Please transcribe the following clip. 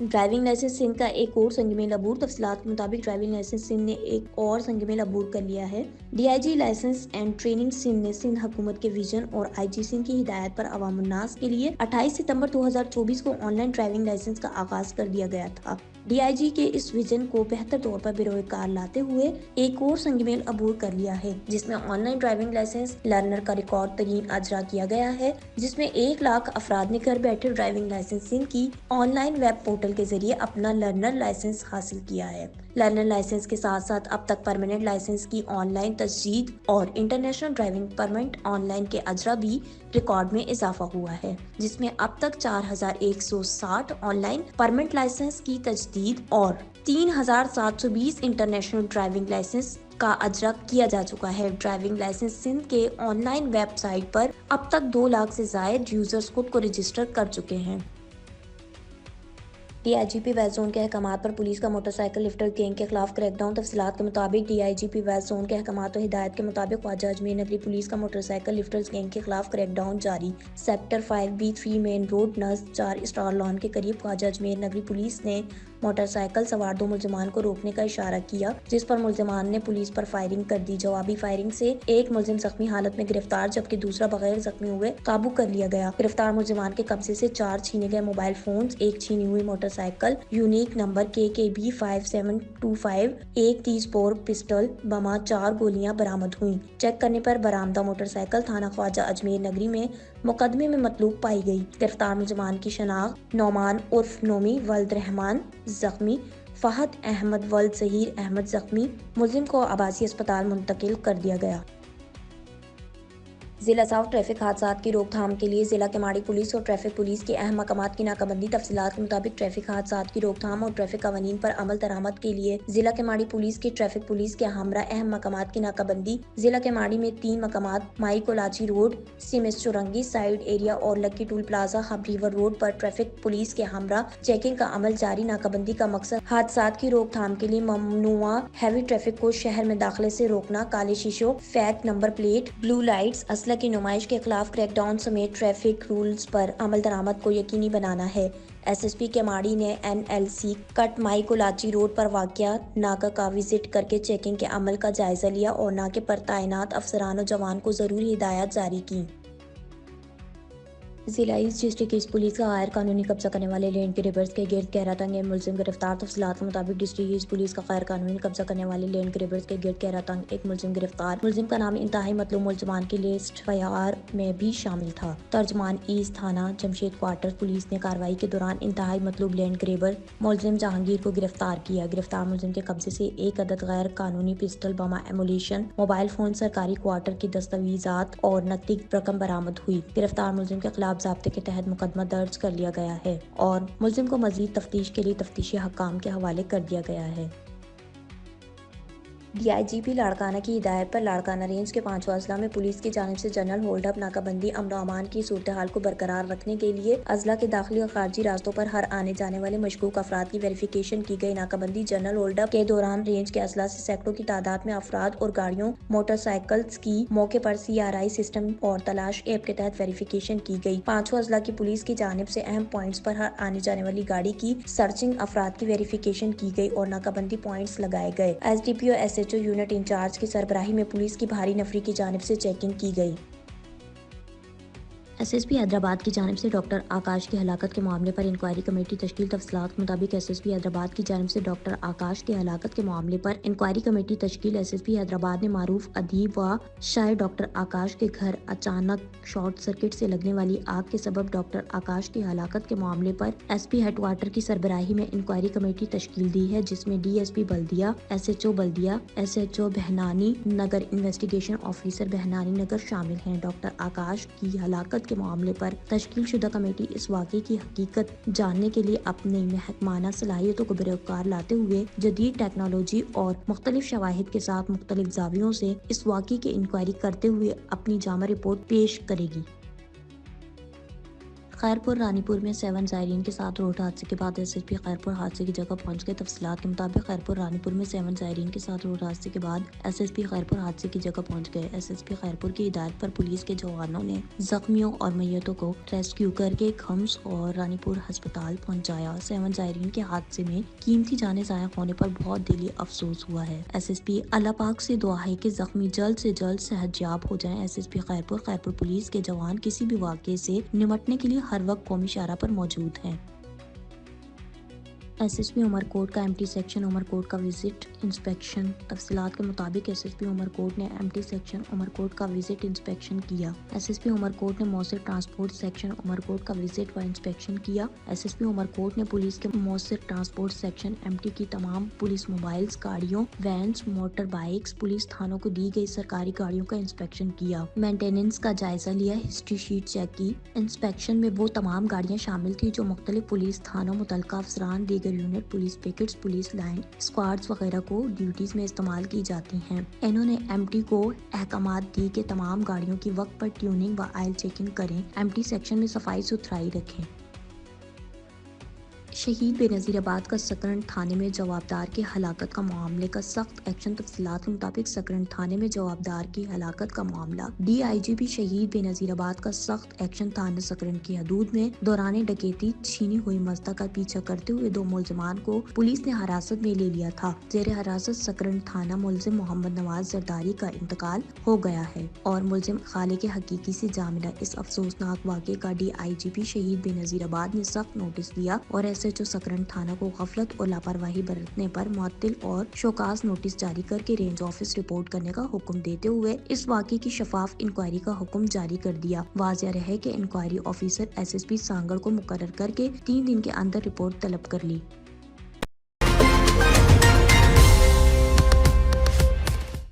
Driving licence Sindh का एक और संगमेल अबूर। तफसीलात के मुताबिक ड्राइविंग लाइसेंस सिंध ने एक और संगमेल अबूर कर लिया है। DIG licence and training Sindh ने सिंध हुकूमत के विजन और IG सिंध की हिदायत पर अवामुन्नास के लिए 28 सितंबर 2024 को ऑनलाइन ड्राइविंग लाइसेंस का आगाज कर दिया गया था। DIG के इस विजन को बेहतर तौर पर बिरोकार लाते हुए एक और संगमेल अबूर कर लिया है, जिसमें ऑनलाइन ड्राइविंग लाइसेंस लर्नर का रिकॉर्ड तरीन अजरा किया गया है, जिसमें 1 लाख अफराद ने घर बैठे ड्राइविंग लाइसेंस सिंध की ऑनलाइन वेब पोर्टल के जरिए अपना लर्नर लाइसेंस हासिल किया है। लर्नर लाइसेंस के साथ साथ अब तक परमानेंट लाइसेंस की ऑनलाइन तजदीद और इंटरनेशनल ड्राइविंग परमिट ऑनलाइन के अजरा भी रिकॉर्ड में इजाफा हुआ है, जिसमें अब तक 4160 ऑनलाइन परमिट लाइसेंस की तजदीद और 3720 इंटरनेशनल ड्राइविंग लाइसेंस का अजरा किया जा चुका है। ड्राइविंग लाइसेंस सिंध के ऑनलाइन वेबसाइट पर अब तक 2 लाख से ज्यादा यूजर्स खुद को रजिस्टर कर चुके हैं। DIGP वेस्ट जोन के अहकामात पर पुलिस का मोटरसाइकिल लिफ्टर गैंग के खिलाफ क्रैकडाउन। तफसीलात के मुताबिक DIGP वेस्ट जोन के अहकामात और हिदायत के मुताबिक ख्वाजा अजमेर नगरी पुलिस का मोटरसाइकिल लिफ्टर्स गैंग के खिलाफ क्रैकडाउन जारी। सेक्टर 5B3 मेन रोड नज़ 4 स्टार लॉन के करीब ख्वाजा अजमेर नगरी पुलिस ने मोटरसाइकिल सवार 2 मुलजमान को रोकने का इशारा किया, जिस पर मुलजमान ने पुलिस पर फायरिंग कर दी। जवाबी फायरिंग से एक मुलजिम जख्मी हालत में गिरफ्तार, जबकि दूसरा बगैर जख्मी हुए काबू कर लिया गया। गिरफ्तार मुलजमान के कब्जे से 4 छीने गए मोबाइल फोन, एक छीनी हुई मोटरसाइकिल यूनिक नंबर KKB 5725, एक 30 बोर पिस्टल बमा 4 गोलियां बरामद हुई। चेक करने पर बरामदा मोटरसाइकिल थाना ख्वाजा अजमेर नगरी में मुकदमे में मतलूब पाई गई। गिरफ्तार मुलजमान की शनाख्त नौमान उर्फ नोमी वल्द रहमान जख्मी, फहद अहमद वल्द जहीर अहमद जख्मी। मुलजिम को आबासी अस्पताल मुंतकिल कर दिया गया। जिला साउथ ट्रैफिक हादसात की रोकथाम के लिए जिला केमाड़ी पुलिस और ट्रैफिक पुलिस के अहम मकामात की नाकाबंदी। तफसीलात के मुताबिक ट्रैफिक हादसात की रोकथाम और ट्रैफिक कवानीन पर अमल दरामद के लिए जिला केमाड़ी पुलिस की ट्रैफिक पुलिस के हमरा अहम मकामात की नाकाबंदी। जिला केमाड़ी में 3 मकामात माई कोलाची रोड, सिमिस चुरंगी साइड एरिया और Lucky toll plaza Hub river road पर ट्रैफिक पुलिस के हमरा चेकिंग का अमल जारी। नाकाबंदी का मकसद हादसात की रोकथाम के लिए ममनुआ हैवी ट्रैफिक को शहर में दाखिले से रोकना, काले शीशों, fake number plate, blue lights, असला की नुमाइश के खिलाफ क्रैकडाउन समेत ट्रैफिक रूल्स पर अमल दरामद को यकीनी बनाना है। SSP केमाड़ी ने NLC कट माई कोलाची रोड पर वाक़या नाका का विजिट करके चेकिंग के अमल का जायजा लिया और नाके पर तैनात अफसरान और जवान को जरूरी हिदायत जारी की। जिला ईस्ट डिस्ट्रिक्ट ईस्ट पुलिस का गैर कानूनी कब्जा करने वाले लैंड ग्रेबर्स के गिर्द गहरा तंग मुलजिम गिरफ्तार। तफसीलात के मुताबिक डिस्ट्रिक्ट ईस्ट पुलिस का गैर कानूनी कब्जा करने वाले लैंड ग्रेबर्स के गिर्द गहरा तंग एक मुलजिम गिरफ्तार। मुलजिम का नाम इंतहाई मतलूब मुलजमान की लिस्ट FIR में भी शामिल था। तर्जमान ईस्ट थाना जमशेद क्वार्टर पुलिस ने कार्रवाई के दौरान इंतहाई मतलूब लैंड ग्रेबर मुलजिम जहांगीर को गिरफ्तार किया। गिरफ्तार मुलजिम के कब्जे से 1 अदद गैर कानूनी पिस्टल बमा एमुलेशन, मोबाइल फोन, सरकारी क्वार्टर की दस्तावेजात और नकदी रकम बरामद हुई। गिरफ्तार मुलजिम के खिलाफ ज़ाब्ते के तहत मुकदमा दर्ज कर लिया गया है और मुलजिम को मजीद तफ्तीश के लिए तफ्तीशी हकाम के हवाले कर दिया गया है। DIGP लाड़काना की हिदायत पर लाड़काना रेंज के 5वां अजला में पुलिस की जानिब से जनरल होल्ड अप नाकाबंदी अमन अमान की सूरत हाल को बरकरार रखने के लिए अजला के दाखिली और खारजी रास्तों पर हर आने जाने वाले मशकूक अफराद की वेरिफिकेशन की गई। नाकाबंदी जनरल होल्ड अप के दौरान रेंज के अजला से सैकड़ों की तादाद में अफराद और गाड़ियों मोटरसाइकिल्स की मौके पर CRI सिस्टम और तलाश ऐप के तहत वेरिफिकेशन की गई। 5वां अजला की पुलिस की जानिब से अहम पॉइंट्स पर हर आने जाने वाली गाड़ी की सर्चिंग, अफराद की वेरिफिकेशन की गई और नाकाबंदी पॉइंट्स लगाए गए। SDPO SHO यूनिट इंचार्ज की सरबराही में पुलिस की भारी नफरी की जानिब से चेकिंग की गई। SSP हैदराबाद की जानिब से डॉक्टर आकाश की हलाकत के मामले पर इंक्वायरी कमेटी तश्कील। तफसीलात के मुताबिक SSP हैदराबाद की जानिब से डॉक्टर आकाश की हलाकत के मामले पर इंक्वायरी कमेटी तश्कील। SSP हैदराबाद ने मारूफ अदीब व शायर डॉक्टर आकाश के घर अचानक शॉर्ट सर्किट से लगने वाली आग के सबब डॉक्टर आकाश की हलाकत के मामले पर SP हेडक्वार्टर की सरबराही में इंक्वायरी कमेटी तश्कील दी है, जिसमें DSP बल्दिया, SHO बल्दिया, SHO बहनानी नगर, इन्वेस्टिगेशन ऑफिसर बहनानी नगर शामिल हैं। डॉक्टर आकाश की हलाकत के मामले पर तश्कील शुदा कमेटी इस वाक़े की हकीकत जानने के लिए अपनी महकमाना सलाहियतों को बिरोकार लाते हुए जदीद टेक्नोलॉजी और मुख्तलिफ शवाहिद के साथ मुख्तलिफ ज़ावियों से इस वाक़े की इंक्वायरी करते हुए अपनी जामा रिपोर्ट पेश करेगी। خیرپور رانی پور میں 7 زائرین کے ساتھ روڈ حادثے کے بعد ایس ایس پی خیرپور حادثے کی جگہ پہنچ گئے۔ تفصیلات کے مطابق خیرپور رانی پور میں 7 زائرین کے ساتھ روڈ حادثے کے بعد ایس ایس پی خیرپور حادثے کی جگہ پہنچ گئے۔ ایس ایس پی خیرپور کی ہدایت پر پولیس کے جوانوں نے زخمیوں اور میتوں کو ریسکیو کر کے کھمس اور رانی پور ہسپتال پہنچایا۔ 7 زائرین کے حادثے میں قیمتی جانیں ضائع ہونے پر بہت دلی افسوس ہوا ہے۔ ایس ایس پی اللہ پاک سے دعا ہے کہ زخمی جلد سے جلد صحت یاب ہو جائیں۔ ایس ایس پی خیرپور پولیس کے جوان کسی بھی واقعے سے نمٹنے کے لیے ہر وقت قومی شاہراہ پر موجود ہیں۔ ایس ایس پی عمرکوٹ کا ایم ٹی سیکشن عمرکوٹ کا وزٹ انسپیکشن۔ تفصیلات کے مطابق ایس ایس پی عمرکوٹ نے ایم ٹی سیکشن عمرکوٹ کا وزٹ انسپیکشن کیا۔ ایس ایس پی عمرکوٹ نے مؤثر ٹرانسپورٹ سیکشن عمرکوٹ کا وزٹ و انسپیکشن کیا۔ ایس ایس پی عمرکوٹ نے پولیس کے مؤثر ٹرانسپورٹ سیکشن ایم ٹی کی تمام پولیس موبائلز، گاڑیوں، وینز، موٹر بائیکس، پولیس تھانوں کو دی گئی سرکاری گاڑیوں کا انسپیکشن کیا، مینٹیننس کا جائزہ لیا، ہسٹری شیٹ چیک کی۔ انسپیکشن میں وہ تمام گاڑیاں شامل تھیں جو مختلف پولیس تھانوں، متعلقہ افسران، دیگر unit, police pickets, police line squads وغیرہ کو ڈیوٹیز میں استعمال کی جاتی ہیں۔ انہوں نے ایم ٹی کو احکامات دی کہ تمام گاڑیوں کی وقت پر ٹیوننگ و آئل چیکنگ کریں، ایم ٹی سیکشن میں صفائی ستھرائی رکھیں۔ شہید بے نظیر آباد کا سکرنڈ تھانے میں جوابدار کی ہلاکت کا معاملے کا سخت ایکشن۔ تفصیلات کے مطابق سکرنڈ تھانے میں جوابدار کی ہلاکت کا معاملہ ڈی آئی جی پی شہید بے نظیر آباد کا سخت ایکشن تھانہ سکرنڈ کی حدود میں دوران ڈکیتی چھینی ہوئی مزدہ کا پیچھا کرتے ہوئے 2 ملزمان کو پولیس نے حراست میں لے لیا تھا۔ زیر حراست سکرنڈ تھانہ ملزم محمد نواز زرداری کا انتقال ہو گیا ہے اور ملزم خالق حقیقی سے جا ملا۔ اس افسوسناک واقعے کا ڈی آئی جی پی شہید بے نظیر آباد نے سخت نوٹس لیا اور ایس ایچ او سکرنڈ تھانہ کو غفلت اور لاپرواہی برتنے پر معطل اور شوکاز نوٹس جاری کر کے رینج آفس رپورٹ کرنے کا حکم دیتے ہوئے اس واقعے کی شفاف انکوائری کا حکم جاری کر دیا۔ واضح رہے کہ inquiry officer S S P Sanghar کو مقرر کر کے 3 دن کے اندر رپورٹ طلب کر لی۔